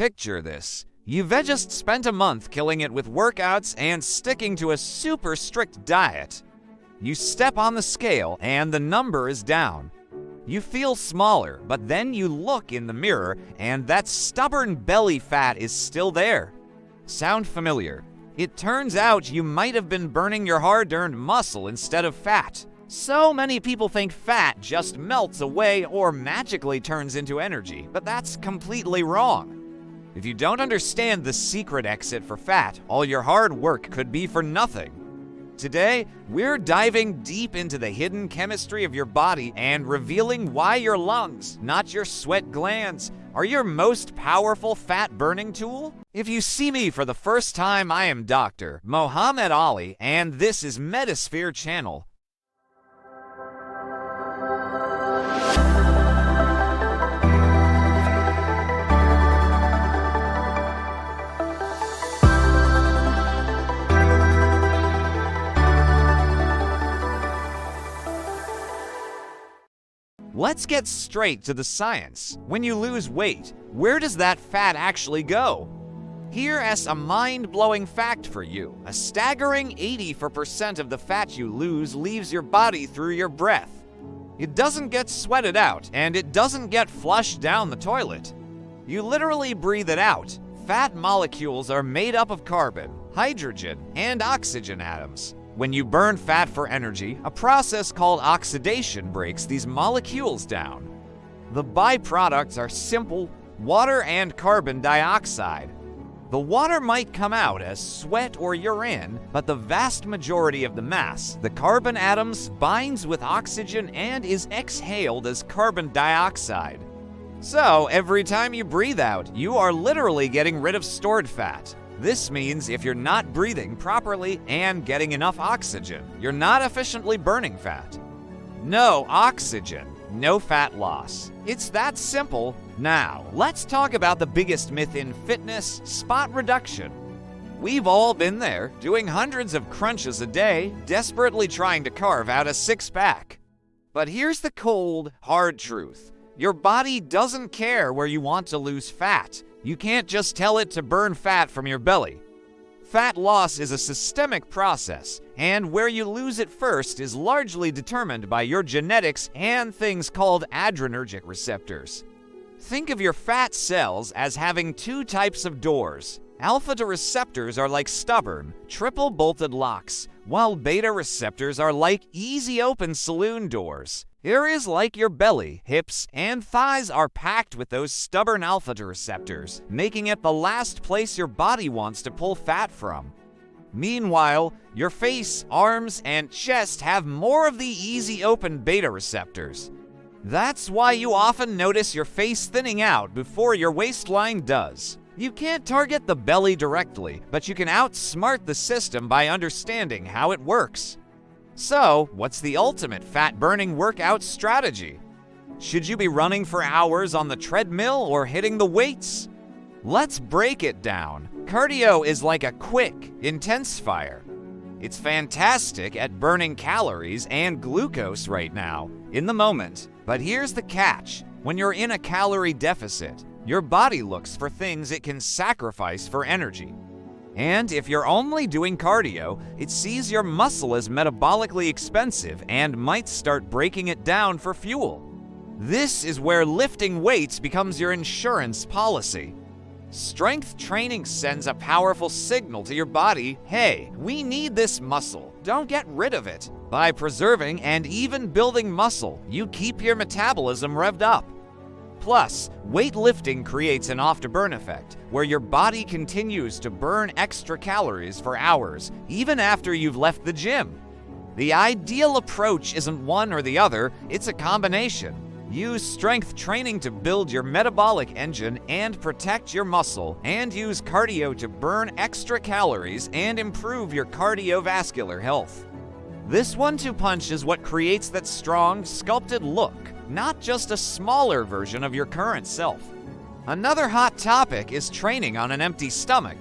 Picture this. You've just spent a month killing it with workouts and sticking to a super strict diet. You step on the scale and the number is down. You feel smaller, but then you look in the mirror and that stubborn belly fat is still there. Sound familiar? It turns out you might have been burning your hard-earned muscle instead of fat. So many people think fat just melts away or magically turns into energy, but that's completely wrong. If you don't understand the secret exit for fat, all your hard work could be for nothing. Today, we're diving deep into the hidden chemistry of your body and revealing why your lungs, not your sweat glands, are your most powerful fat-burning tool. If you see me for the first time, I am Dr. Mohammed Ali, and this is Medisphere Channel. Let's get straight to the science. When you lose weight, where does that fat actually go? Here's a mind-blowing fact for you. A staggering 84% of the fat you lose leaves your body through your breath. It doesn't get sweated out, and it doesn't get flushed down the toilet. You literally breathe it out. Fat molecules are made up of carbon, hydrogen, and oxygen atoms. When you burn fat for energy, a process called oxidation breaks these molecules down. The byproducts are simple: water and carbon dioxide. The water might come out as sweat or urine, but the vast majority of the mass, the carbon atoms, binds with oxygen and is exhaled as carbon dioxide. So, every time you breathe out, you are literally getting rid of stored fat. This means if you're not breathing properly and getting enough oxygen, you're not efficiently burning fat. No oxygen, no fat loss. It's that simple. Now, let's talk about the biggest myth in fitness: spot reduction. We've all been there, doing hundreds of crunches a day, desperately trying to carve out a six-pack. But here's the cold, hard truth. Your body doesn't care where you want to lose fat. You can't just tell it to burn fat from your belly. Fat loss is a systemic process, and where you lose it first is largely determined by your genetics and things called adrenergic receptors. Think of your fat cells as having two types of doors. Alpha receptors are like stubborn, triple-bolted locks, while beta receptors are like easy-open saloon doors. Areas like your belly, hips, and thighs are packed with those stubborn alpha receptors, making it the last place your body wants to pull fat from. Meanwhile, your face, arms, and chest have more of the easy-open beta receptors. That's why you often notice your face thinning out before your waistline does. You can't target the belly directly, but you can outsmart the system by understanding how it works. So, what's the ultimate fat-burning workout strategy? Should you be running for hours on the treadmill or hitting the weights? Let's break it down. Cardio is like a quick, intense fire. It's fantastic at burning calories and glucose right now, in the moment. But here's the catch. When you're in a calorie deficit, your body looks for things it can sacrifice for energy. And if you're only doing cardio, it sees your muscle as metabolically expensive and might start breaking it down for fuel. This is where lifting weights becomes your insurance policy. Strength training sends a powerful signal to your body: hey, we need this muscle, don't get rid of it. By preserving and even building muscle, you keep your metabolism revved up. Plus, weightlifting creates an afterburn effect, where your body continues to burn extra calories for hours, even after you've left the gym. The ideal approach isn't one or the other, it's a combination. Use strength training to build your metabolic engine and protect your muscle, and use cardio to burn extra calories and improve your cardiovascular health. This one-two punch is what creates that strong, sculpted look, not just a smaller version of your current self. Another hot topic is training on an empty stomach.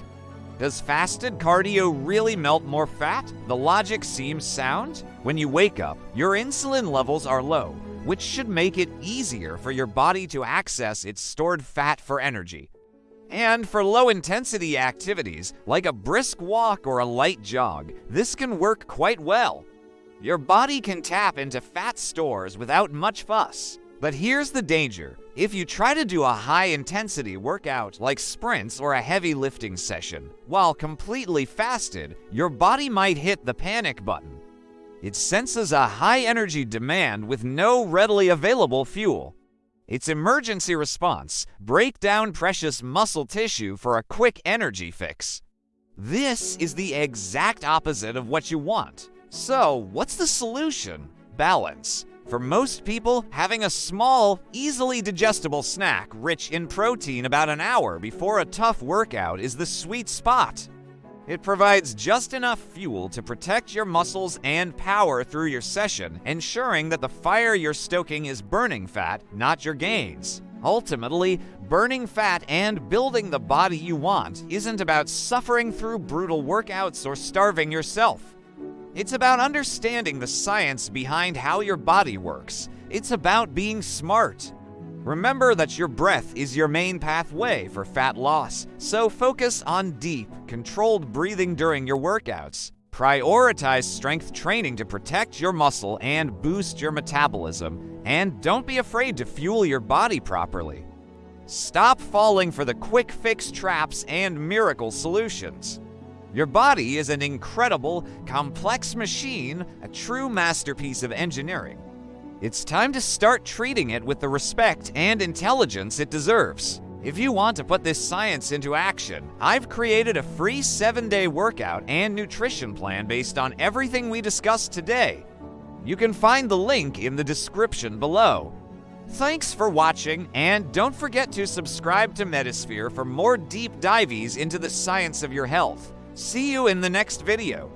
Does fasted cardio really melt more fat? The logic seems sound. When you wake up, your insulin levels are low, which should make it easier for your body to access its stored fat for energy. And for low-intensity activities, like a brisk walk or a light jog, this can work quite well. Your body can tap into fat stores without much fuss. But here's the danger. If you try to do a high-intensity workout like sprints or a heavy lifting session while completely fasted, your body might hit the panic button. It senses a high-energy demand with no readily available fuel. Its emergency response: break down precious muscle tissue for a quick energy fix. This is the exact opposite of what you want. So, what's the solution? Balance. For most people, having a small, easily digestible snack rich in protein about an hour before a tough workout is the sweet spot. It provides just enough fuel to protect your muscles and power through your session, ensuring that the fire you're stoking is burning fat, not your gains. Ultimately, burning fat and building the body you want isn't about suffering through brutal workouts or starving yourself. It's about understanding the science behind how your body works. It's about being smart. Remember that your breath is your main pathway for fat loss, so focus on deep, controlled breathing during your workouts. Prioritize strength training to protect your muscle and boost your metabolism, and don't be afraid to fuel your body properly. Stop falling for the quick fix traps and miracle solutions. Your body is an incredible, complex machine, a true masterpiece of engineering. It's time to start treating it with the respect and intelligence it deserves. If you want to put this science into action, I've created a free 7-day workout and nutrition plan based on everything we discussed today. You can find the link in the description below. Thanks for watching, and don't forget to subscribe to Medisphere for more deep dives into the science of your health. See you in the next video.